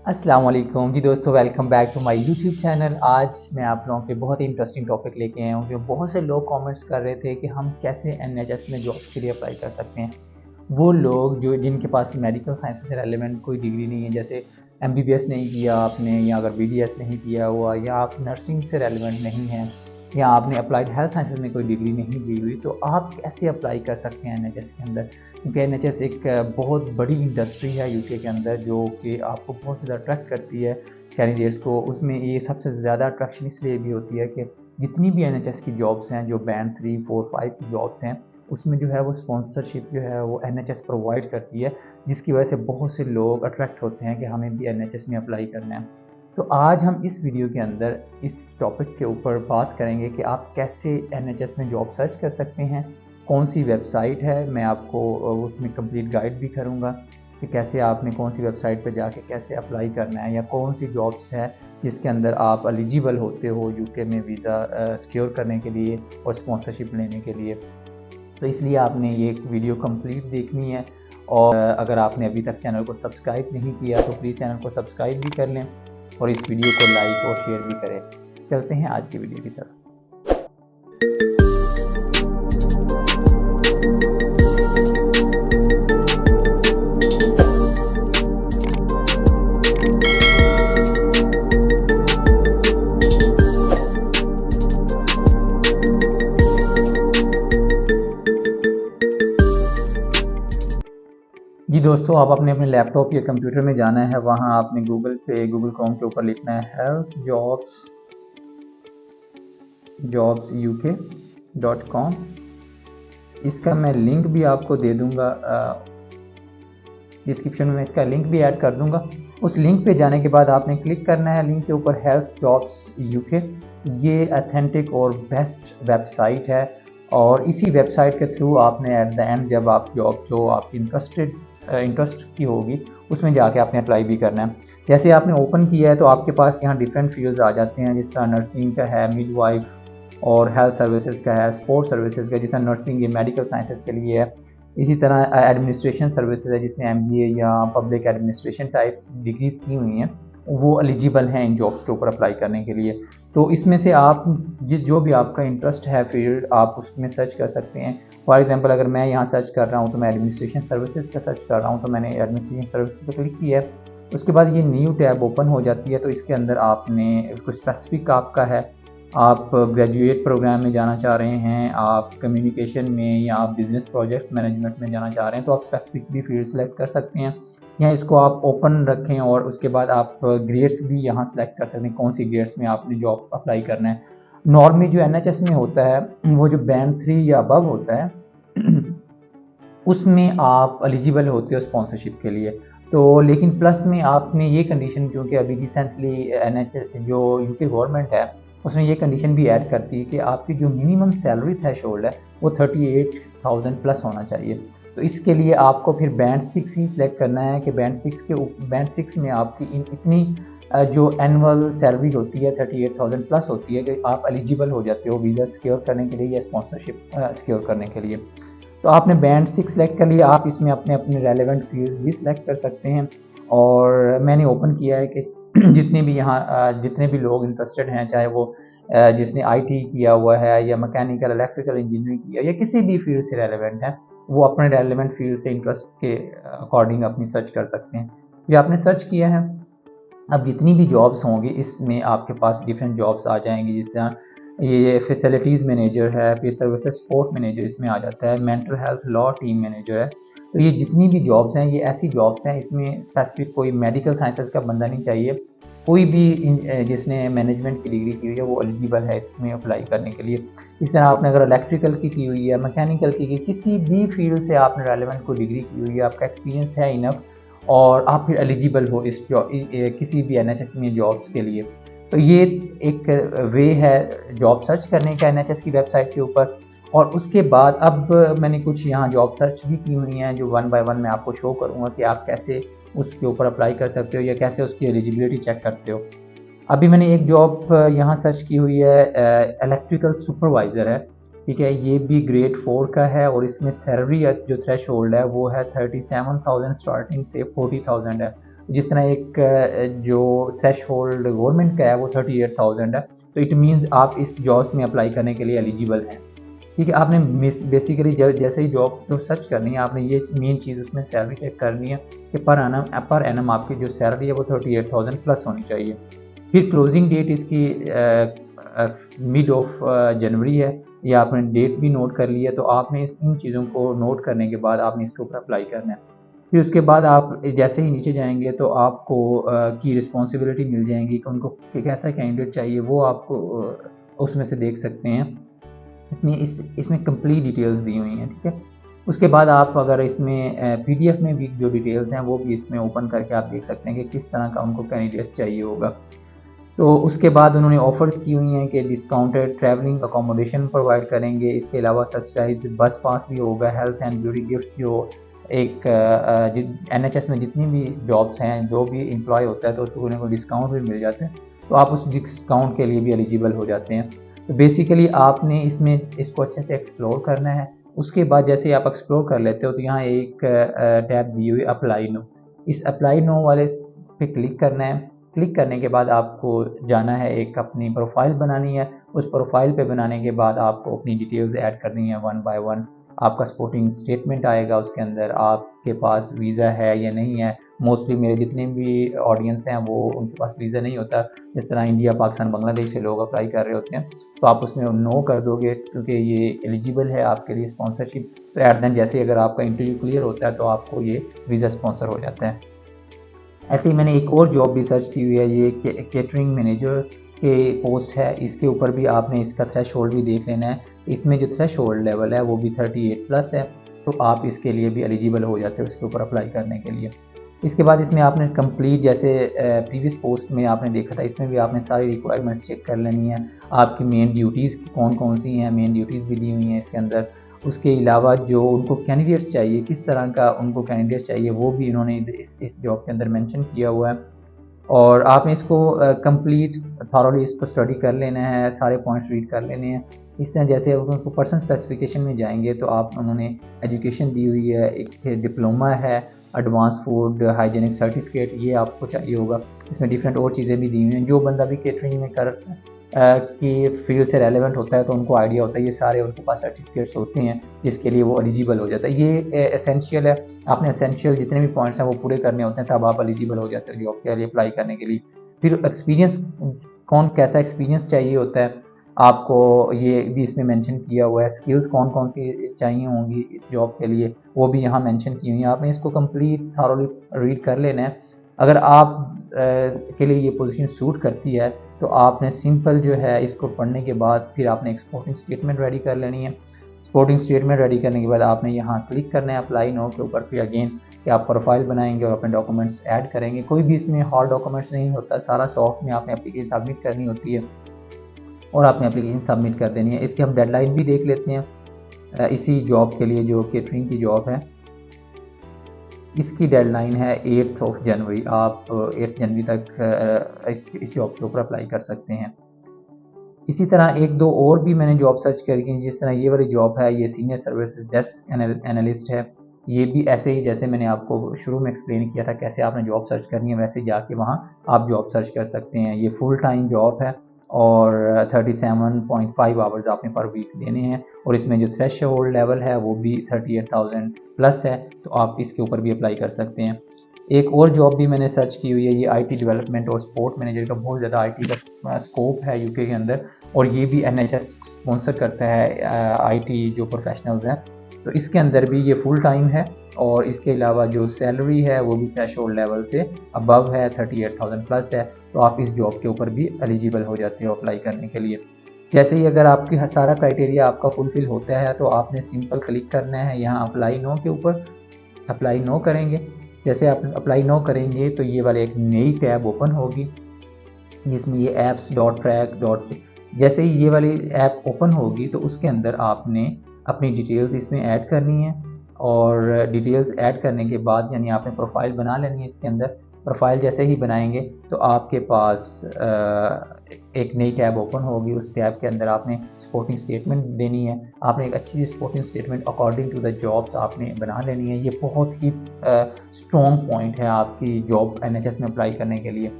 अस्सलाम वालेकुम जी दोस्तों, welcome back to my YouTube channel. आज मैं आप लोगों के बहुत ही इंटरेस्टिंग टॉपिक लेके आया हूँ। जो बहुत से लोग कमेंट्स कर रहे थे कि हम कैसे एनएचएस में जॉब्स के लिए अप्लाई कर सकते हैं। वो लोग जो जिनके पास मेडिकल साइंस से रेलेवेंट कोई डिग्री नहीं है, जैसे एमबीबीएस नहीं किया आपने, या अगर बीडीएस नहीं किया हुआ, या आप नर्सिंग से रेलेवेंट नहीं हैं, या आपने अप्लाइड हेल्थ साइंसेज में कोई डिग्री नहीं ली हुई, तो आप कैसे अप्लाई कर सकते हैं एनएचएस के अंदर। क्योंकि एनएचएस एक बहुत बड़ी इंडस्ट्री है यूके के अंदर, जो कि आपको बहुत ज़्यादा अट्रैक्ट करती है कैंडिडेट्स को। उसमें ये सबसे ज़्यादा अट्रैक्शन इसलिए भी होती है कि जितनी भी एनएचएस की जॉब्स हैं, जो बैंड 3, 4, 5 की जॉब्स हैं, उसमें जो है वो स्पॉन्सरशिप जो है वो एनएचएस प्रोवाइड करती है, जिसकी वजह से बहुत से लोग अट्रैक्ट होते हैं कि हमें भी एनएचएस में अप्लाई करना है। तो आज हम इस वीडियो के अंदर इस टॉपिक के ऊपर बात करेंगे कि आप कैसे एनएचएस में जॉब सर्च कर सकते हैं, कौन सी वेबसाइट है। मैं आपको उसमें कंप्लीट गाइड भी करूँगा कि कैसे आपने कौन सी वेबसाइट पर जाके कैसे अप्लाई करना है, या कौन सी जॉब्स है जिसके अंदर आप एलिजिबल होते हो यूके में वीज़ा सिक्योर करने के लिए और स्पॉन्सरशिप लेने के लिए। तो इसलिए आपने ये वीडियो कंप्लीट देखनी है। और अगर आपने अभी तक चैनल को सब्सक्राइब नहीं किया तो प्लीज़ चैनल को सब्सक्राइब भी कर लें और इस वीडियो को लाइक और शेयर भी करें। चलते हैं आज की वीडियो की तरफ। जी दोस्तों, आप अपने अपने लैपटॉप या कंप्यूटर में जाना है। वहाँ आपने गूगल क्रोम के ऊपर लिखना है हेल्थ जॉब्स uk.com। इसका मैं लिंक भी आपको दे दूँगा, डिस्क्रिप्शन में इसका लिंक भी ऐड कर दूँगा। उस लिंक पे जाने के बाद आपने क्लिक करना है लिंक के ऊपर, हेल्थ जॉब्स यूके। ये अथेंटिक और बेस्ट वेबसाइट है, और इसी वेबसाइट के थ्रू आपने एट द एंड जब आप जॉब जो आपकी इंटरेस्ट की होगी उसमें जाके आपने अप्लाई भी करना है। जैसे आपने ओपन किया है तो आपके पास यहाँ डिफरेंट फील्ड्स आ जाते हैं, जिस तरह नर्सिंग का है, मिडवाइफ और हेल्थ सर्विसेज का है, स्पोर्ट्स सर्विसेज का, जिस तरह नर्सिंग ये मेडिकल साइंसेज के लिए है। इसी तरह एडमिनिस्ट्रेशन सर्विसेज है, जिसमें एमबीए या पब्लिक एडमिनिस्ट्रेशन टाइप डिग्रीज की हुई हैं, वो एलिजिबल हैं इन जॉब्स के ऊपर अप्लाई करने के लिए। तो इसमें से आप जो भी आपका इंटरेस्ट है फील्ड, आप उसमें सर्च कर सकते हैं। फॉर एग्जांपल अगर मैं यहाँ सर्च कर रहा हूँ तो मैं एडमिनिस्ट्रेशन सर्विसेज का सर्च कर रहा हूँ, तो मैंने एडमिनिस्ट्रेशन सर्विसेज पर क्लिक किया है। उसके बाद ये न्यू टैब ओपन हो जाती है। तो इसके अंदर आपने कुछ स्पेसिफिक आपका है, आप ग्रेजुएट प्रोग्राम में जाना चाह रहे हैं, आप कम्युनिकेशन में, या आप बिजनेस प्रोजेक्ट मैनेजमेंट में जाना चाह रहे हैं, तो आप स्पेसिफिक भी फील्ड सेलेक्ट कर सकते हैं, या इसको आप ओपन रखें और उसके बाद आप ग्रेड्स भी यहाँ सेलेक्ट कर सकते हैं, कौन सी ग्रेड्स में आपने जॉब अप्लाई करना है। नॉर्मली जो एनएचएस में होता है वो जो बैंड 3 या अबव होता है उसमें आप एलिजिबल होते हो स्पॉन्सरशिप के लिए। तो लेकिन प्लस में आपने ये कंडीशन, क्योंकि अभी रिसेंटली एनएचएस जो यूके गवर्नमेंट है उसने ये कंडीशन भी ऐड करती है कि आपकी जो मिनिमम सैलरी थ्रेशोल्ड है वो 38,000 प्लस होना चाहिए। तो इसके लिए आपको फिर बैंड 6 ही सिलेक्ट करना है कि बैंड 6 में आपकी इतनी जो एनुअल सैलरी होती है 38,000 प्लस होती है कि आप एलिजिबल हो जाते हो वीज़ा सिक्योर करने के लिए या स्पॉन्सरशिप सिक्योर करने के लिए। तो आपने बैंड 6 सेलेक्ट कर लिया, आप इसमें अपने अपने रेलेवेंट फील्ड भी सिलेक्ट कर सकते हैं। और मैंने ओपन किया है कि जितने भी लोग इंटरेस्टेड हैं, चाहे वो जिसने आईटी किया हुआ है या मैकेनिकल इलेक्ट्रिकल इंजीनियरिंग किया या किसी भी फील्ड से रेलेवेंट है, वो अपने रेलेवेंट फील्ड से इंटरेस्ट के अकॉर्डिंग अपनी सर्च कर सकते हैं। ये आपने सर्च किया है। अब जितनी भी जॉब्स होंगी इसमें आपके पास डिफरेंट जॉब्स आ जाएंगी, जिस तरह ये फैसिलिटीज़ मैनेजर है, फिर सर्विसेज सपोर्ट मैनेजर इसमें आ जाता है, mental health law team manager है। तो ये जितनी भी जॉब्स हैं ये ऐसी जॉब्स हैं, इसमें स्पेसिफिक कोई मेडिकल साइंसेज का बंदा नहीं चाहिए, कोई भी जिसने मैनेजमेंट की डिग्री की हुई है वो एलिजिबल है इसमें अप्लाई करने के लिए। इस तरह आपने अगर इलेक्ट्रिकल की हुई है, मैकेनिकल की किसी भी फील्ड से आपने रेलेवेंट कोई डिग्री की हुई है, आपका एक्सपीरियंस है इनफ, और आप फिर एलिजिबल हो इस जॉब किसी भी एनएचएस में जॉब्स के लिए। तो ये एक वे है जॉब सर्च करने का एनएचएस की वेबसाइट के ऊपर। और उसके बाद अब मैंने कुछ यहाँ जॉब सर्च भी की हुई हैं, जो 1 बाय 1 मैं आपको शो करूँगा कि आप कैसे उसके ऊपर अप्लाई कर सकते हो या कैसे उसकी एलिजिबिलिटी चेक करते हो। अभी मैंने एक जॉब यहाँ सर्च की हुई है, इलेक्ट्रिकल सुपरवाइज़र है, ठीक है। ये भी ग्रेड 4 का है और इसमें सैलरी जो थ्रेश होल्ड है वो है 37,000 स्टार्टिंग से 40,000 है। जिस तरह एक जो थ्रेश होल्ड गवर्नमेंट का है वो 38,000 है, तो इट मीन्स आप इस जॉब्स में अप्लाई करने के लिए एलिजिबल हैं। ठीक है, आपने बेसिकली जैसे ही जॉब जो सर्च करनी है, आपने ये मेन चीज़ उसमें सैलरी चेक करनी है कि पर एनम आपकी जो सैलरी है वो 38,000 प्लस होनी चाहिए। फिर क्लोजिंग डेट इसकी मिड ऑफ जनवरी है, ये आपने डेट भी नोट कर ली है, तो आपने इन चीज़ों को नोट करने के बाद आपने इसके ऊपर अप्लाई करना है। फिर उसके बाद आप जैसे ही नीचे जाएंगे तो आपको की रिस्पॉन्सिबिलिटी मिल जाएंगी कि उनको कि कैसा कैंडिडेट चाहिए, वो आपको उसमें से देख सकते हैं। इसमें कंप्लीट डिटेल्स दी हुई हैं। ठीक है, उसके बाद आप अगर इसमें पीडीएफ में भी जो डिटेल्स हैं वो भी इसमें ओपन करके आप देख सकते हैं कि किस तरह का उनको कैंडिडेट्स चाहिए होगा। तो उसके बाद उन्होंने ऑफर्स की हुई हैं कि डिस्काउंटेड ट्रैवलिंग अकोमोडेशन प्रोवाइड करेंगे, इसके अलावा सब्सिडाइज बस पास भी होगा, हेल्थ एंड ब्यूटी गिफ्ट जो एक NHS में जितनी भी जॉब्स हैं, जो भी एम्प्लॉय होता है तो उसको उनको डिस्काउंट भी मिल जाते हैं, तो आप उस डिस्काउंट के लिए भी एलिजिबल हो जाते हैं। तो बेसिकली आपने इसमें इसको अच्छे से एक्सप्लोर करना है। उसके बाद जैसे आप एक्सप्लोर कर लेते हो तो यहाँ एक टैब दी हुई अप्लाई नो, इस अप्लाई नो वाले पे क्लिक करना है। क्लिक करने के बाद आपको जाना है, एक अपनी प्रोफाइल बनानी है। उस प्रोफाइल पे बनाने के बाद आपको अपनी डिटेल्स ऐड करनी है वन बाय वन। आपका सपोर्टिंग स्टेटमेंट आएगा, उसके अंदर आपके पास वीज़ा है या नहीं है। मोस्टली मेरे जितने भी ऑडियंस हैं वो उनके पास वीज़ा नहीं होता, जिस तरह इंडिया, पाकिस्तान, बांग्लादेश से लोग अप्लाई कर रहे होते हैं, तो आप उसमें नो कर दोगे क्योंकि ये एलिजिबल है आपके लिए स्पॉन्सरशिप। तो एट देन जैसे अगर आपका इंटरव्यू क्लियर होता है तो आपको ये वीज़ा स्पॉन्सर हो जाता है। ऐसे ही मैंने एक और जॉब भी सर्च की हुई है, ये केटरिंग मैनेजर के पोस्ट है, इसके ऊपर भी आपने इसका थ्रेश होल्ड भी देख लेना है। इसमें जो थ्रेश होल्ड लेवल है वो भी 38 प्लस है, तो आप इसके लिए भी एलिजिबल हो जाते हो इसके ऊपर अप्लाई करने के लिए। इसके बाद इसमें आपने कंप्लीट जैसे प्रीवियस पोस्ट में आपने देखा था, इसमें भी आपने सारी रिक्वायरमेंट्स चेक कर लेनी है। आपकी मेन ड्यूटीज़ कौन कौन सी हैं, मेन ड्यूटीज़ भी दी हुई हैं इसके अंदर। उसके अलावा जो उनको कैंडिडेट्स चाहिए, किस तरह का उनको कैंडिडेट्स चाहिए, वो भी इन्होंने इस जॉब के अंदर मेंशन किया हुआ है। और आपने इसको कंप्लीट थॉरोली इसको स्टडी कर लेना है, सारे पॉइंट्स रीड कर लेने हैं। इस तरह जैसे उनको पर्सन स्पेसिफिकेशन में जाएंगे तो आप उन्होंने एजुकेशन दी हुई है, एक डिप्लोमा है, एडवांस फूड हाइजीनिक सर्टिफिकेट, ये आपको चाहिए होगा। इसमें डिफरेंट और चीज़ें भी दी हुई हैं। जो बंदा भी केटरिंग में कर की फील्ड से रेलेवेंट होता है तो उनको आइडिया होता है, ये सारे उनके पास सर्टिफिकेट्स होते हैं जिसके लिए वो एलिजिबल हो जाता है। ये एसेंशियल है, आपने एसेंशियल जितने भी पॉइंट्स हैं वो पूरे करने होते हैं, तब आप एलिजिबल हो जाते हो जॉब के लिए अप्लाई करने के लिए। फिर एक्सपीरियंस, कौन कैसा एक्सपीरियंस चाहिए होता है आपको, ये भी इसमें मेंशन किया हुआ है। स्किल्स कौन कौन सी चाहिए होंगी इस जॉब के लिए, वो भी यहाँ मेंशन की हुई है। आपने इसको कंप्लीट थॉरोली रीड कर लेना है। अगर आप के लिए ये पोजीशन सूट करती है तो आपने सिंपल जो है इसको पढ़ने के बाद फिर आपने एक सपोर्टिंग स्टेटमेंट रेडी कर लेनी है। सपोर्टिंग स्टेटमेंट रेडी करने के बाद आपने यहाँ क्लिक करना है अप्लाई नो के ऊपर। फिर अगेन कि आप प्रोफाइल बनाएंगे और अपने डॉक्यूमेंट्स ऐड करेंगे। कोई भी इसमें हार्ड डॉक्यूमेंट्स नहीं होता, सारा सॉफ्ट में आपने एप्लीकेशन सबमिट करनी होती है और आपने एप्लीकेशन सबमिट कर देनी है। इसकी हम डेडलाइन भी देख लेते हैं। इसी जॉब के लिए जो केटरिंग की जॉब है, इसकी डेडलाइन है 8 जनवरी। आप 8 जनवरी तक इस जॉब के ऊपर अप्लाई कर सकते हैं। इसी तरह एक दो और भी मैंने जॉब सर्च करी, जिस तरह ये वाली जॉब है, ये सीनियर सर्विसेज डेस्क एनालिस्ट है। ये भी ऐसे ही जैसे मैंने आपको शुरू में एक्सप्लेन किया था कैसे आपने जॉब सर्च करनी है, वैसे जाके वहाँ आप जॉब सर्च कर सकते हैं। ये फुल टाइम जॉब है और 37.5 आवर्स आपने पर वीक देने हैं, और इसमें जो थ्रेश होल्ड लेवल है वो भी 38,000 प्लस है, तो आप इसके ऊपर भी अप्लाई कर सकते हैं। एक और जॉब भी मैंने सर्च की हुई है, ये IT डेवलपमेंट और स्पोर्ट मैनेजर का बहुत ज़्यादा IT का स्कोप है यूके के अंदर, और ये भी NHS स्पॉन्सर करता है IT जो प्रोफेशनल्स हैं। तो इसके अंदर भी ये फुल टाइम है और इसके अलावा जो सैलरी है वो भी थ्रेशोल्ड लेवल से अबव है, 38,000 प्लस है, तो आप इस जॉब के ऊपर भी एलिजिबल हो जाते हो अप्लाई करने के लिए। जैसे ही अगर आपकी सारा क्राइटेरिया आपका फुलफिल होता है तो आपने सिंपल क्लिक करना है यहाँ अप्लाई नो के ऊपर। अप्लाई नो करेंगे, जैसे आप अप्लाई नो करेंगे तो ये वाले एक नई टैब ओपन होगी जिसमें ये apps.track. जैसे ही ये वाली ऐप ओपन होगी तो उसके अंदर आपने अपनी डिटेल्स इसमें ऐड करनी है, और डिटेल्स ऐड करने के बाद यानी आपने प्रोफाइल बना लेनी है इसके अंदर। प्रोफाइल जैसे ही बनाएंगे तो आपके पास एक नई टैब ओपन होगी। उस टैब के अंदर आपने सपोर्टिंग स्टेटमेंट देनी है। आपने एक अच्छी सी supporting statement according to the jobs आपने बना लेनी है। ये बहुत ही स्ट्रॉन्ग पॉइंट है आपकी जॉब NHS में अप्लाई करने के लिए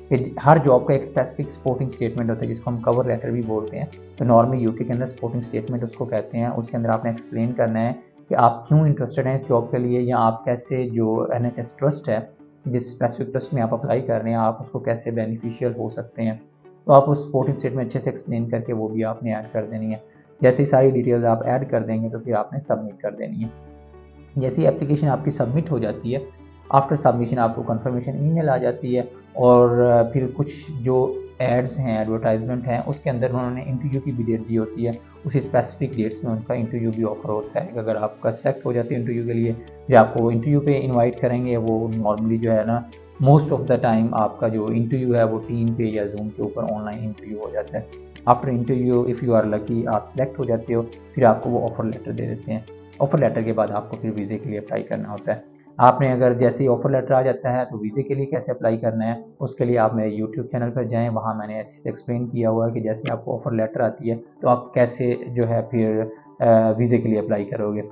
कि हर जॉब का एक स्पेसिफिक सपोर्टिंग स्टेटमेंट होता है जिसको हम कवर लेटर भी बोलते हैं। तो नॉर्मली यूके के अंदर सपोर्टिंग स्टेटमेंट उसको कहते हैं। उसके अंदर आपने एक्सप्लेन करना है कि आप क्यों इंटरेस्टेड हैं इस जॉब के लिए, या आप कैसे जो NHS ट्रस्ट है, जिस स्पेसिफिक ट्रस्ट में आप अप्लाई कर रहे हैं, आप उसको कैसे बेनिफिशियल हो सकते हैं। तो आप उस सपोर्टिंग स्टेटमेंट अच्छे से एक्सप्लेन करके वो भी आपने ऐड कर देनी है। जैसे ही सारी डिटेल्स आप ऐड कर देंगे तो फिर आपने सबमिट कर देनी है। जैसे एप्लीकेशन आपकी सबमिट हो जाती है, आफ्टर सबमिशन आपको कंफर्मेशन ईमेल आ जाती है और फिर कुछ जो एड्स हैं, एडवर्टाइजमेंट हैं, उसके अंदर उन्होंने इंटरव्यू की भी डेट दी होती है। उसी स्पेसिफिक डेट्स में उनका इंटरव्यू भी ऑफर होता है। अगर आपका सेलेक्ट हो जाते हैं इंटरव्यू के लिए, फिर आपको इंटरव्यू पे इनवाइट करेंगे। वो नॉर्मली जो है ना, मोस्ट ऑफ द टाइम आपका जो इंटरव्यू है वो टीम पे या जूम के ऊपर ऑनलाइन इंटरव्यू हो जाता है। After interview if you are lucky आप सिलेक्ट हो जाते हो, फिर आपको वो ऑफर लेटर दे देते हैं। ऑफर लेटर के बाद आपको फिर वीज़े के लिए अप्लाई करना होता है। आपने अगर जैसे ही ऑफर लेटर आ जाता है तो वीज़े के लिए कैसे अप्लाई करना है, उसके लिए आप मेरे यूट्यूब चैनल पर जाएँ। वहाँ मैंने अच्छे से एक्सप्लेन किया हुआ है कि जैसे आपको ऑफर लेटर आती है तो आप कैसे जो है फिर वीज़े के लिए अप्लाई करोगे।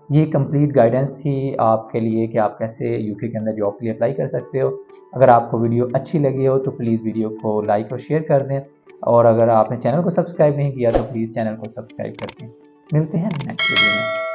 ये कंप्लीट गाइडेंस थी आपके लिए कि आप कैसे यूके के अंदर जॉब के लिए अप्लाई कर सकते हो। अगर आपको वीडियो अच्छी लगी हो तो प्लीज़ वीडियो को लाइक और शेयर कर दें, और अगर आपने चैनल को सब्सक्राइब नहीं किया तो प्लीज़ चैनल को सब्सक्राइब कर दें। मिलते हैं नेक्स्ट वीडियो में।